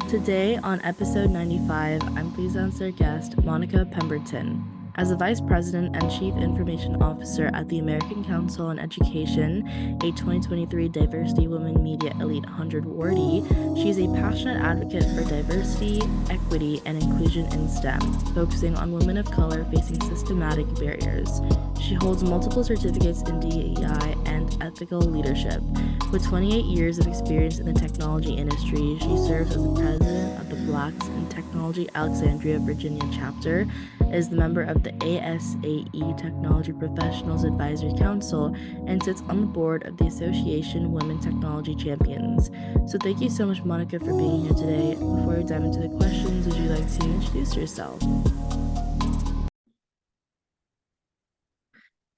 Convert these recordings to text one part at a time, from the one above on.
Today, on episode 95, I'm pleased to announce our guest, Monica Pemberton. As a Vice President and Chief Information Officer at the American Council on Education, a 2023 Diversity Women Media Elite 100 awardee, she is a passionate advocate for diversity, equity, and inclusion in STEM, focusing on women of color facing systematic barriers. She holds multiple certificates in DEI and ethical leadership. With 28 years of experience in the technology industry, she serves as the president of the Blacks in Technology Alexandria Virginia Chapter, is the member of the ASAE Technology Professionals Advisory Council, and sits on the board of the Association Women Technology Champions. So thank you so much, Monica, for being here today. Before we dive into the questions, would you like to introduce yourself?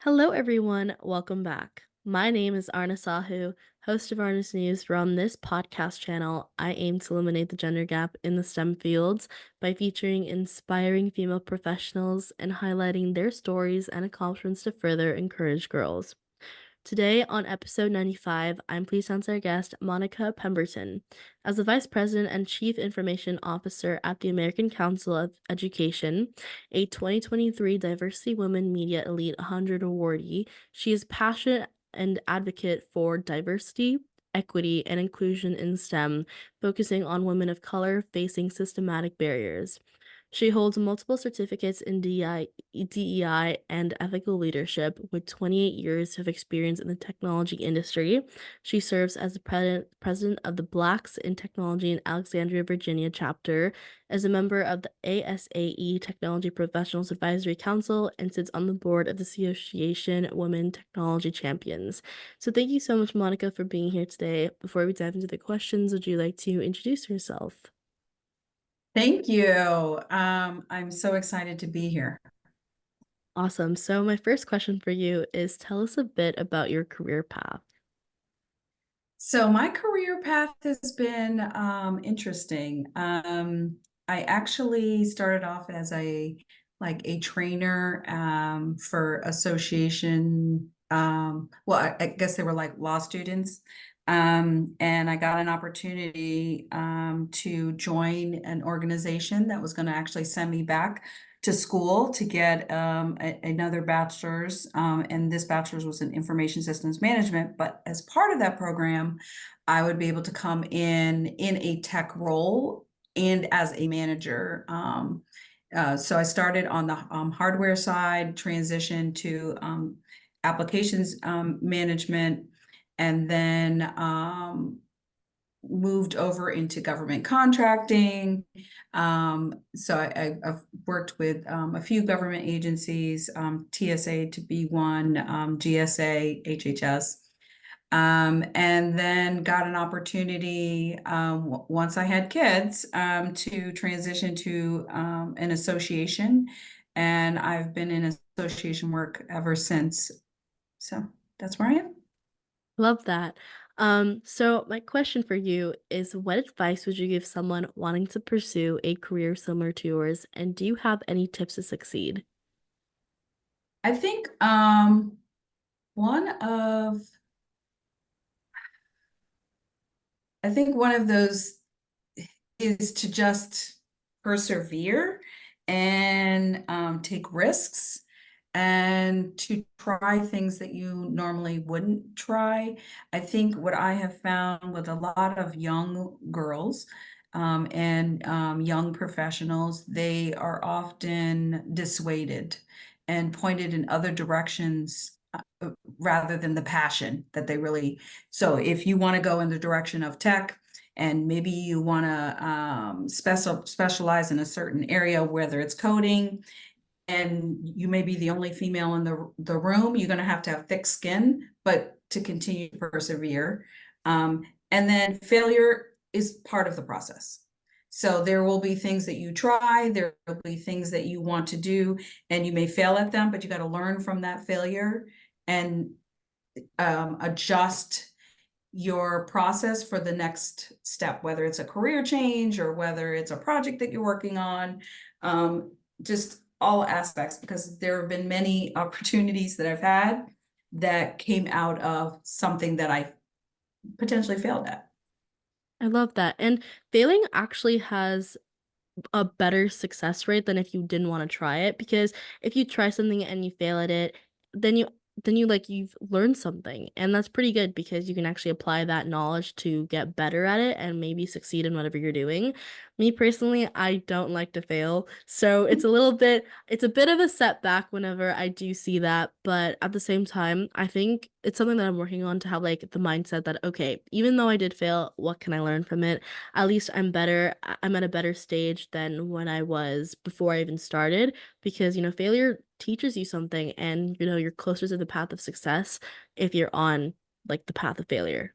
Hello, everyone. Welcome back. My name is Aarna Sahu, host of Aarna's News, where on this podcast channel, I aim to eliminate the gender gap in the STEM fields by featuring inspiring female professionals and highlighting their stories and accomplishments to further encourage girls. Today, on episode 95, I'm pleased to announce our guest, Monica Pemberton. As the Vice President and Chief Information Officer at the American Council of Education, a 2023 Diversity Women Media Elite 100 awardee, she is passionate and advocate for diversity, equity, and inclusion in STEM, focusing on women of color facing systematic barriers. She holds multiple certificates in DEI and ethical leadership with 28 years of experience in the technology industry. She serves as the president of the Blacks in Technology in Alexandria, Virginia chapter, as a member of the ASAE Technology Professionals Advisory Council, and sits on the board of the Association Women Technology Champions. So thank you so much, Monica, for being here today. Before we dive into the questions, would you like to introduce yourself? Thank you. I'm so excited to be here. Awesome. So my first question for you is tell us a bit about your career path. So my career path has been interesting. I actually started off as a trainer for association. I guess they were like law students. And I got an opportunity to join an organization that was going to actually send me back to school to get another bachelor's, and this bachelor's was in information systems management. But as part of that program, I would be able to come in a tech role and as a manager. So I started on the hardware side, transitioned to applications management, and then moved over into government contracting. So I've worked with a few government agencies, TSA to be one, GSA, HHS. And then got an opportunity once I had kids to transition to an association. And I've been in association work ever since. So that's where I am. Love that. So my question for you is what advice would you give someone wanting to pursue a career similar to yours, and do you have any tips to succeed? I think one of one of those is to just persevere and take risks and to try things that you normally wouldn't try. I think what I have found with a lot of young girls and young professionals, they are often dissuaded and pointed in other directions rather than the passion that they really. So if you want to go in the direction of tech, and maybe you want to specialize in a certain area, whether it's coding, and you may be the only female in the room, you're going to have thick skin, but to continue to persevere. And then failure is part of the process. So there will be things that you try, there will be things that you want to do, and you may fail at them, but you got to learn from that failure and adjust your process for the next step, whether it's a career change or whether it's a project that you're working on, just all aspects, because there have been many opportunities that I've had that came out of something that I potentially failed at. I love that. And failing actually has a better success rate than if you didn't want to try it, because if you try something and you fail at it, then you like you've learned something, and that's pretty good because you can actually apply that knowledge to get better at it and maybe succeed in whatever you're doing. Me personally, I don't like to fail, so it's a bit of a setback whenever I do see that, but at the same time, I think it's something that I'm working on to have like the mindset that okay, even though I did fail, what can I learn from it? At least I'm at a better stage than when I was before I even started, because failure teaches you something, and you're closer to the path of success if you're on like the path of failure.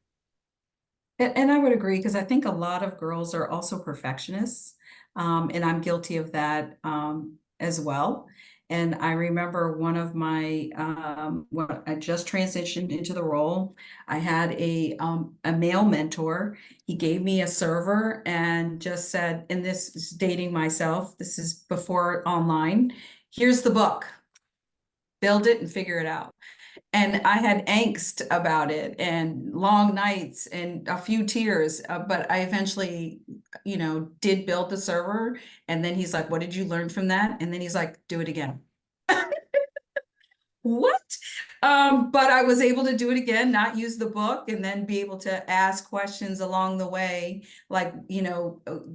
And I would agree because I think a lot of girls are also perfectionists, and I'm guilty of that as well. And I remember one of my when I just transitioned into the role, I had a male mentor. He gave me a server and just said, and this is dating myself, this is before online. Here's the book, build it and figure it out. And I had angst about it and long nights and a few tears, but I eventually, did build the server. And then he's like, "What did you learn from that?" And then he's like, "Do it again." What? But I was able to do it again, not use the book, and then be able to ask questions along the way, like,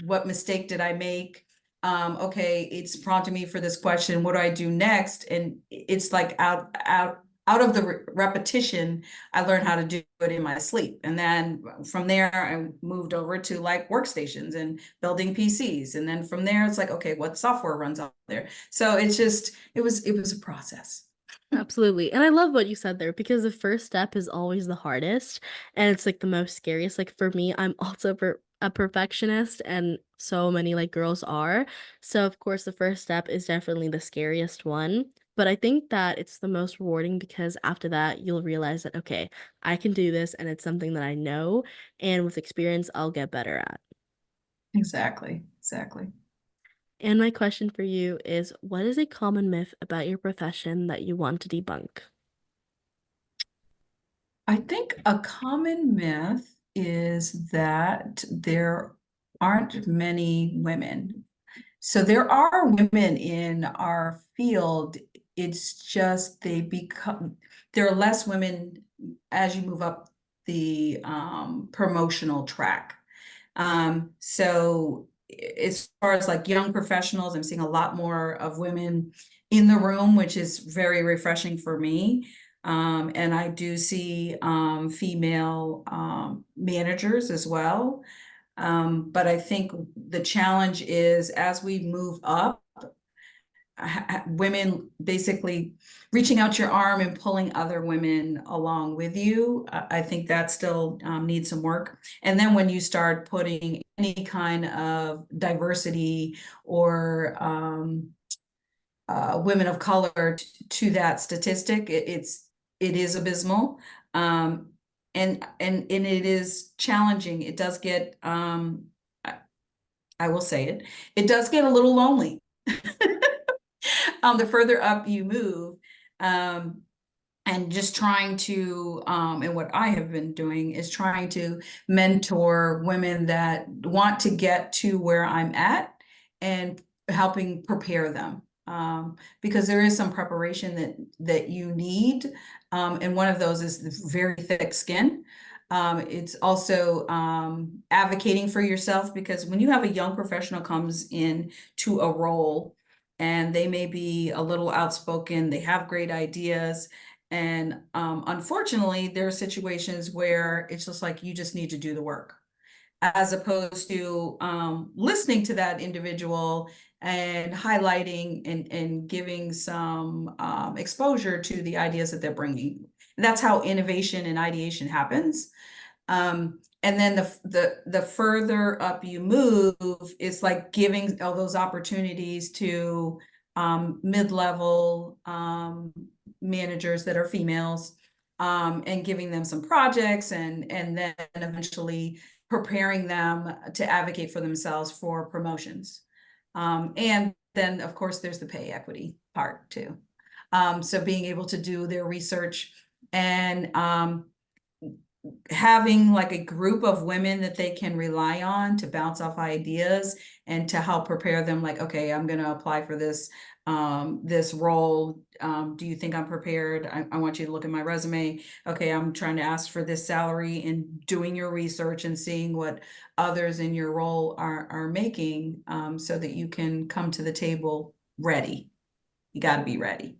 what mistake did I make? Okay, it's prompting me for this question. What do I do next? And it's like out of the repetition, I learned how to do it in my sleep. And then from there, I moved over to like workstations and building PCs. And then from there, it's like, okay, what software runs out there? So it was a process. Absolutely. And I love what you said there because the first step is always the hardest and it's like the most scariest. Like for me, I'm also a perfectionist and so many like girls are. So of course the first step is definitely the scariest one. But I think that it's the most rewarding because after that you'll realize that okay, I can do this and it's something that I know, and with experience I'll get better at. Exactly, exactly. And my question for you is what is a common myth about your profession that you want to debunk? I think a common myth is that there aren't many women. So there are women in our field. It's just there are less women as you move up the promotional track. So as far as like young professionals, I'm seeing a lot more of women in the room, which is very refreshing for me. And I do see female managers as well. But I think the challenge is as we move up, women basically reaching out your arm and pulling other women along with you. I think that still needs some work. And then when you start putting any kind of diversity or women of color to that statistic, it is abysmal. And it is challenging. It does get I will say it, it does get a little lonely. The further up you move, um, and just trying to, and what I have been doing is trying to mentor women that want to get to where I'm at and helping prepare them. Because there is some preparation that you need. And one of those is very thick skin. It's also advocating for yourself because when you have a young professional comes in to a role and they may be a little outspoken, they have great ideas, and unfortunately, there are situations where it's just like you just need to do the work, as opposed to listening to that individual and highlighting and giving some exposure to the ideas that they're bringing. And that's how innovation and ideation happens. And then the further up you move, it's like giving all those opportunities to mid-level managers that are females, and giving them some projects and then eventually preparing them to advocate for themselves for promotions. And then, of course, there's the pay equity part too. So being able to do their research and having like a group of women that they can rely on to bounce off ideas and to help prepare them, like, okay, I'm going to apply for this role. Do you think I'm prepared? I want you to look at my resume. Okay, I'm trying to ask for this salary, and doing your research and seeing what others in your role are making, so that you can come to the table ready. You got to be ready.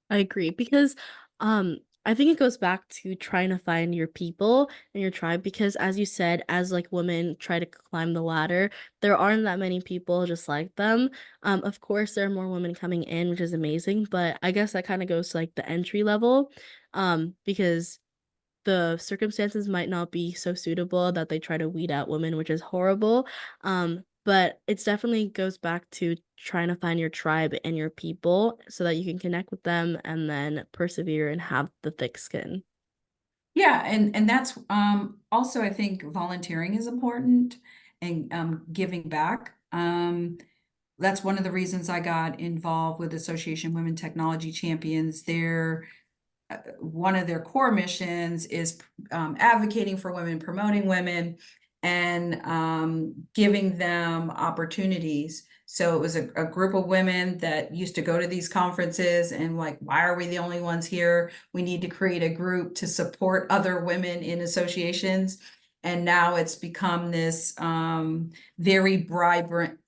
I agree because um I think it goes back to trying to find your people and your tribe because as you said, as like women try to climb the ladder, there aren't that many people just like them. Of course there are more women coming in, which is amazing, but I guess that kind of goes to like the entry level because the circumstances might not be so suitable that they try to weed out women, which is horrible. But it's definitely goes back to trying to find your tribe and your people so that you can connect with them and then persevere and have the thick skin. Yeah, and that's also, I think volunteering is important, and giving back. That's one of the reasons I got involved with Association Women Technology Champions. One of their core missions is advocating for women, promoting women, and giving them opportunities. So it was a group of women that used to go to these conferences and like, why are we the only ones here? We need to create a group to support other women in associations. And now it's become this very vibrant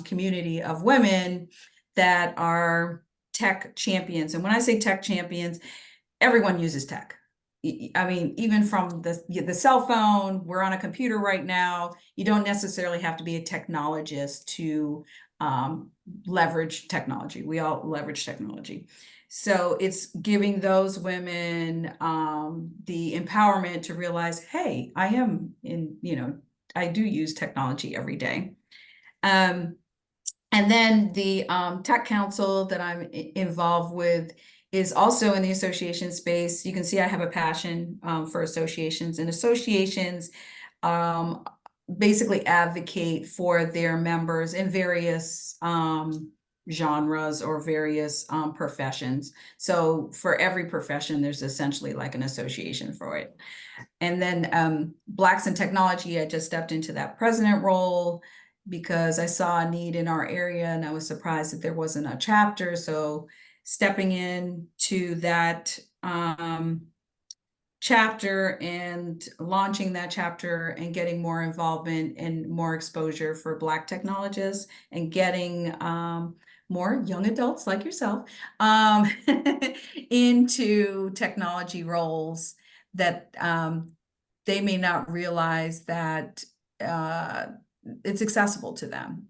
community of women that are tech champions. And when I say tech champions, everyone uses tech. I mean, even from the cell phone, we're on a computer right now. You don't necessarily have to be a technologist to leverage technology. We all leverage technology. So it's giving those women the empowerment to realize, hey, I do use technology every day. Um, and then the tech council that I'm involved with is also in the association space. You can see I have a passion for associations, and associations um, basically advocate for their members in various genres or various professions. So for every profession, there's essentially like an association for it. And then Blacks in Technology, I just stepped into that president role because I saw a need in our area and I was surprised that there wasn't a chapter. So stepping in to that chapter and launching that chapter and getting more involvement and more exposure for Black technologists and getting more young adults like yourself into technology roles that they may not realize that uh, it's accessible to them.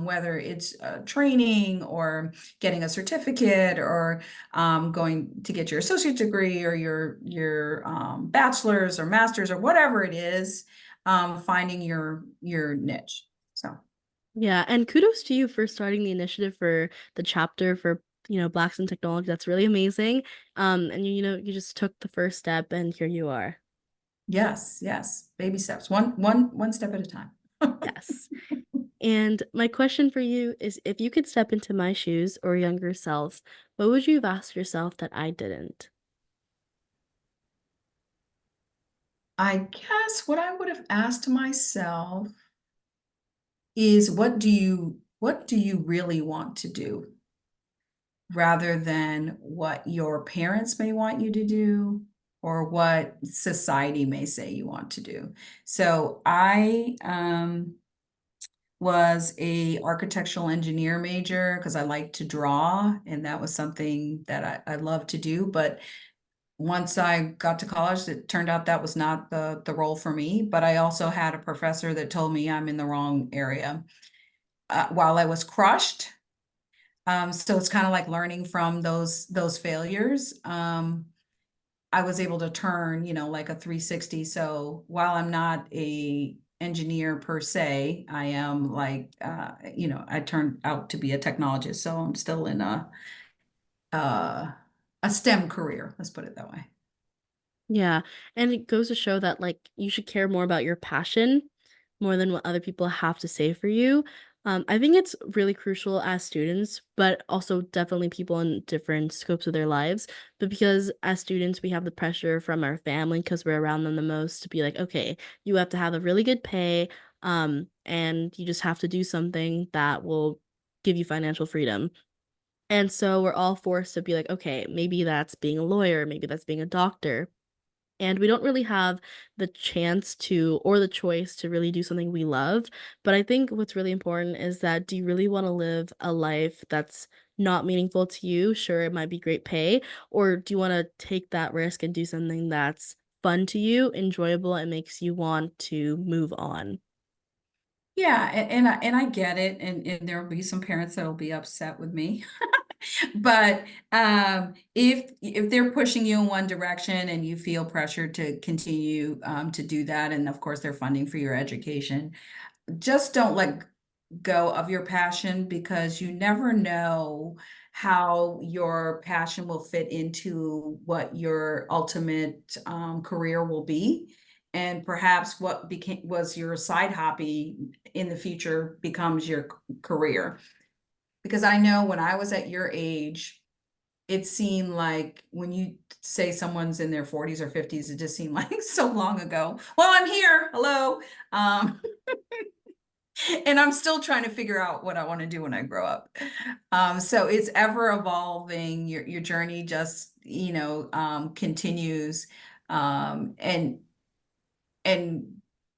Whether it's training or getting a certificate or going to get your associate degree or your bachelor's or master's or whatever it is, finding your niche. So Yeah, and kudos to you for starting the initiative for the chapter for, Blacks in Technology. That's really amazing. And you just took the first step and here you are. yes, yes, baby steps, one step at a time. Yes. And my question for you is if you could step into my shoes or younger selves, what would you have asked yourself that I didn't? I guess what I would have asked myself is what do you really want to do, rather than what your parents may want you to do or what society may say you want to do. So I was a architectural engineer major because I like to draw, and that was something that I love to do. But once I got to college, it turned out that was not the role for me. But I also had a professor that told me I'm in the wrong area. While I was crushed, so it's kind of like learning from those failures. I was able to turn, like a 360. So while I'm not a engineer per se, I am like, I turned out to be a technologist. So I'm still in uh, a STEM career. Let's put it that way. Yeah, and it goes to show that like you should care more about your passion more than what other people have to say for you. I think it's really crucial as students, but also definitely people in different scopes of their lives. But because as students, we have the pressure from our family because we're around them the most to be like, okay, you have to have a really good pay, and you just have to do something that will give you financial freedom. And so we're all forced to be like, okay, maybe that's being a lawyer, maybe that's being a doctor. And we don't really have the chance to or the choice to really do something we love. But I think what's really important is that do you really want to live a life that's not meaningful to you? Sure, it might be great pay, or do you want to take that risk and do something that's fun to you, enjoyable, and makes you want to move on? Yeah, and I get it, and there will be some parents that will be upset with me. But if they're pushing you in one direction and you feel pressure to continue to do that, and of course they're funding for your education, just don't let go of your passion because you never know how your passion will fit into what your ultimate career will be. And perhaps what became was your side hobby in the future becomes your career. Because I know when I was at your age, it seemed like when you say someone's in their 40s or 50s, it just seemed like so long ago. Well, I'm here. Hello. Um, and I'm still trying to figure out what I want to do when I grow up. So it's ever evolving. Your journey just, continues. And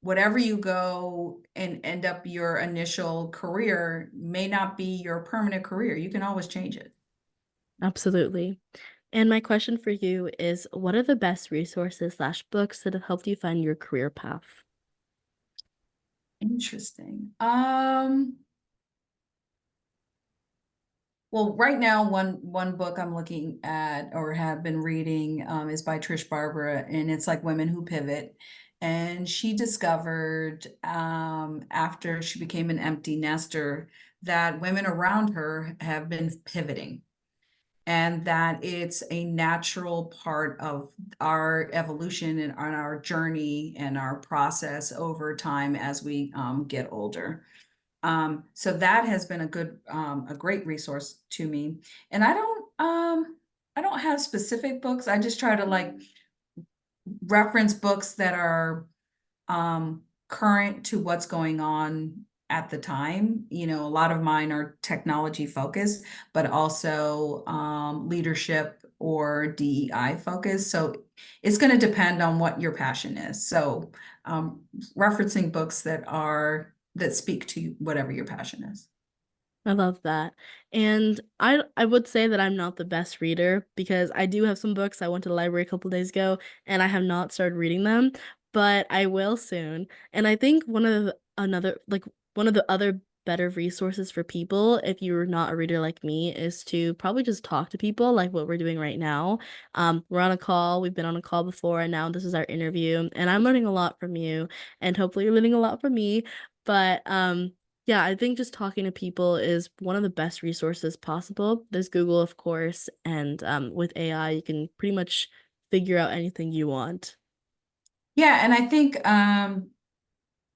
whatever you go and end up your initial career may not be your permanent career. You can always change it. Absolutely. And my question for you is what are the best resources slash books that have helped you find your career path? Interesting. Well, right now, one book I'm looking at or have been reading is by Trish Barbara, and it's like Women Who Pivot. And she discovered after she became an empty nester that women around her have been pivoting, and that it's a natural part of our evolution and on our journey and our process over time as we get older. So that has been a great resource to me. And I don't have specific books. I just try to like reference books that are current to what's going on at the time. A lot of mine are technology focused, but also leadership or DEI focused. So it's going to depend on what your passion is. So um, referencing books that speak to whatever your passion is. I love that. And I would say that I'm not the best reader because I do have some books. I went to the library a couple days ago and I have not started reading them, but I will soon. And I think one of the other better resources for people if you're not a reader like me is to probably just talk to people like what we're doing right now. We're on a call, we've been on a call before and now this is our interview and I'm learning a lot from you and hopefully you're learning a lot from me. But yeah, I think just talking to people is one of the best resources possible. There's Google, of course, and with AI, you can pretty much figure out anything you want. Yeah, and I think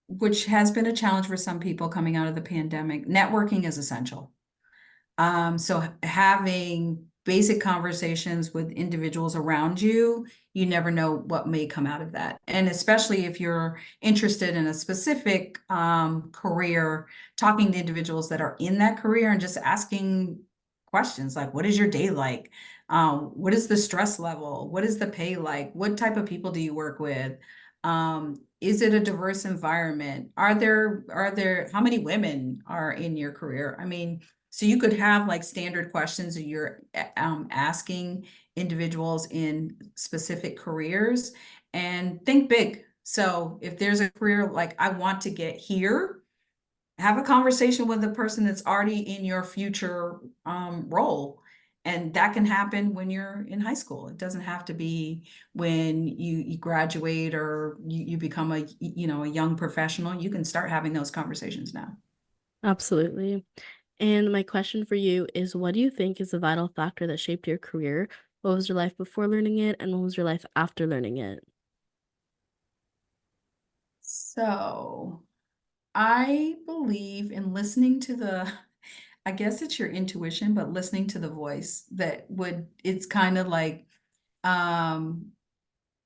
which has been a challenge for some people coming out of the pandemic, networking is essential. So having basic conversations with individuals around you, you never know what may come out of that. And especially if you're interested in a specific career, talking to individuals that are in that career and just asking questions like, what is your day like? What is the stress level? What is the pay like? What type of people do you work with? Is it a diverse environment? Are there how many women are in your career? I mean, so you could have like standard questions that you're asking individuals in specific careers and think big. So if there's a career like I want to get here, have a conversation with the person that's already in your future role. And that can happen when you're in high school. It doesn't have to be when you graduate or you become a young professional. You can start having those conversations now. Absolutely. And my question for you is what do you think is the vital factor that shaped your career? What was your life before learning it, and what was your life after learning it? So I believe in listening to I guess it's your intuition, but listening to the voice it's kind of like, um,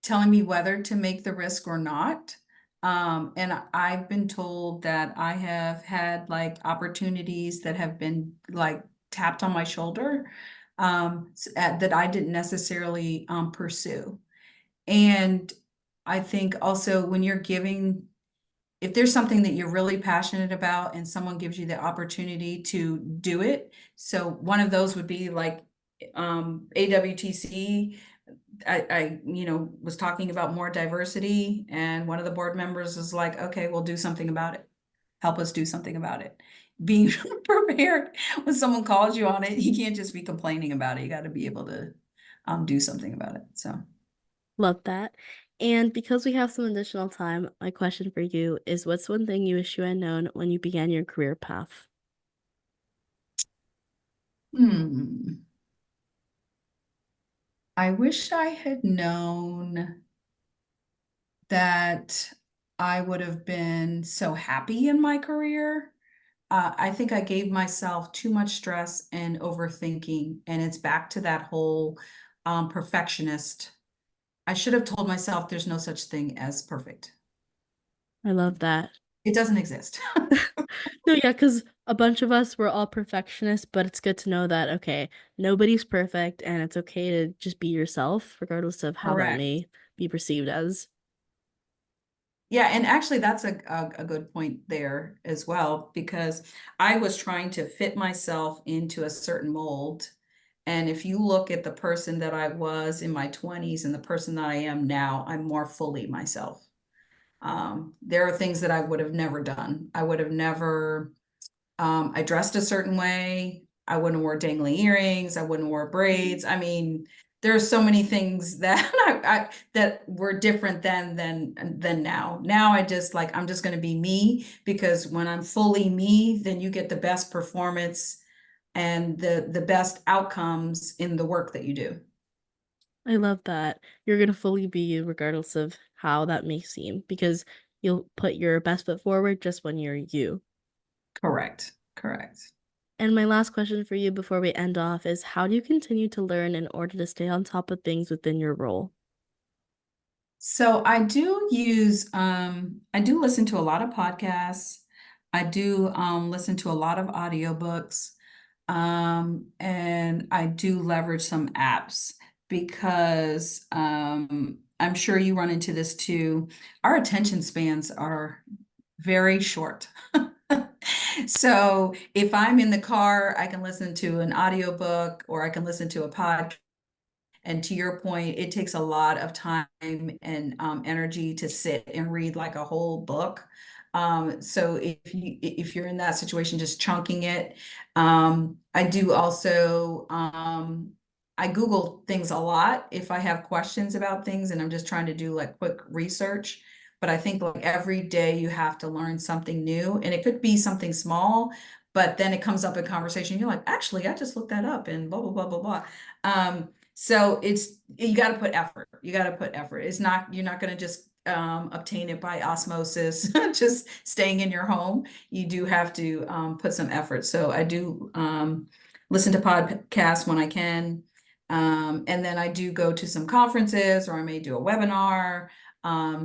telling me whether to make the risk or not. And I've been told that I have had like opportunities that have been like tapped on my shoulder, that I didn't necessarily, pursue. And I think also when you're giving, if there's something that you're really passionate about and someone gives you the opportunity to do it. So one of those would be like, AWTC. Was talking about more diversity, and one of the board members is like, okay, we'll do something about it. Help us do something about it. Being prepared when someone calls you on it, you can't just be complaining about it. You got to be able to, do something about it. So, Love that. And because we have some additional time, my question for you is what's one thing you wish you had known when you began your career path? hmm, I wish I had known that I would have been so happy in my career. I think I gave myself too much stress and overthinking, and it's back to that whole, perfectionist. I should have told myself there's no such thing as perfect. I love that. It doesn't exist. No, yeah, because a bunch of us were all perfectionists, but it's good to know that, okay, nobody's perfect and it's okay to just be yourself, regardless of how that Correct. may be perceived as. Yeah, and actually that's a good point there as well, because I was trying to fit myself into a certain mold. And if you look at the person that I was in my 20s and the person that I am now, I'm more fully myself. There are things that I would have never done. I would have never, I dressed a certain way. I wouldn't wear dangly earrings. I wouldn't wear braids. I mean, there are so many things that that were different than now. Now I just like, I'm just going to be me, because when I'm fully me, then you get the best performance and the best outcomes in the work that you do. I love that. You're gonna fully be you, regardless of how that may seem, because you'll put your best foot forward just when you're you. Correct. Correct. And my last question for you before we end off is how do you continue to learn in order to stay on top of things within your role? So I do listen to a lot of podcasts. I do, listen to a lot of audiobooks. And I do leverage some apps because, I'm sure you run into this too. Our attention spans are very short. So if I'm in the car, I can listen to an audiobook or I can listen to a podcast. And to your point, it takes a lot of time and, energy to sit and read like a whole book. So if you're in that situation, just chunking it. I do also, I Google things a lot if I have questions about things and I'm just trying to do like quick research. But I think like every day you have to learn something new, and it could be something small, but then it comes up in conversation. You're like, actually, I just looked that up and blah blah blah blah blah. So you got to put effort. You got to put effort. It's not, you're not going to just, obtain it by osmosis, just staying in your home. You do have to, put some effort. So I do, listen to podcasts when I can. And then I do go to some conferences or I may do a webinar.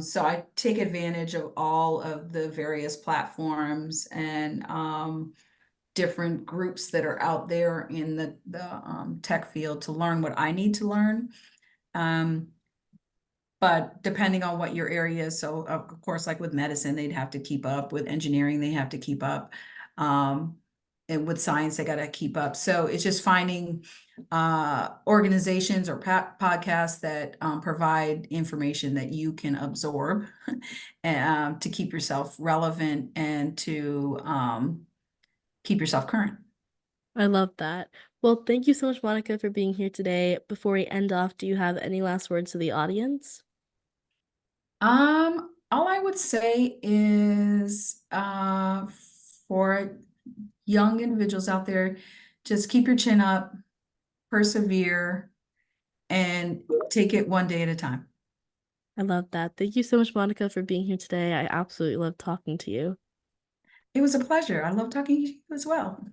So I take advantage of all of the various platforms and, different groups that are out there in the tech field to learn what I need to learn. Um, but depending on what your area is, so of course, like with medicine, they'd have to keep up. With engineering, they have to keep up. Um, and with science, they got to keep up. So it's just finding, organizations or podcasts that, provide information that you can absorb, to keep yourself relevant and to, keep yourself current. I love that. Well, thank you so much, Monica, for being here today. Before we end off, do you have any last words to the audience? All I would say is, for young individuals out there, just keep your chin up, persevere, and take it one day at a time. I love that. Thank you so much, Monica, for being here today. I absolutely love talking to you. It was a pleasure. I love talking to you as well.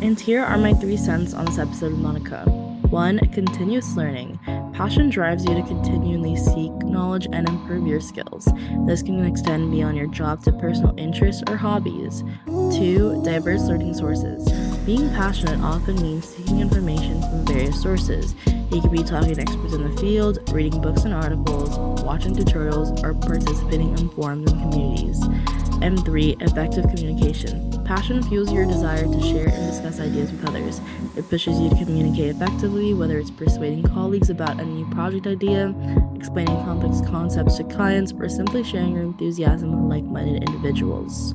And here are my 3 cents on this episode of Monica. 1. Continuous learning. Passion drives you to continually seek knowledge and improve your skills. This can extend beyond your job to personal interests or hobbies. 2. Diverse learning sources. Being passionate often means seeking information from various sources. You could be talking to experts in the field, reading books and articles, watching tutorials, or participating in forums and communities. And 3. Effective communication. Passion fuels your desire to share and discuss ideas with others. It pushes you to communicate effectively, whether it's persuading colleagues about a new project idea, explaining complex concepts to clients, or simply sharing your enthusiasm with like-minded individuals.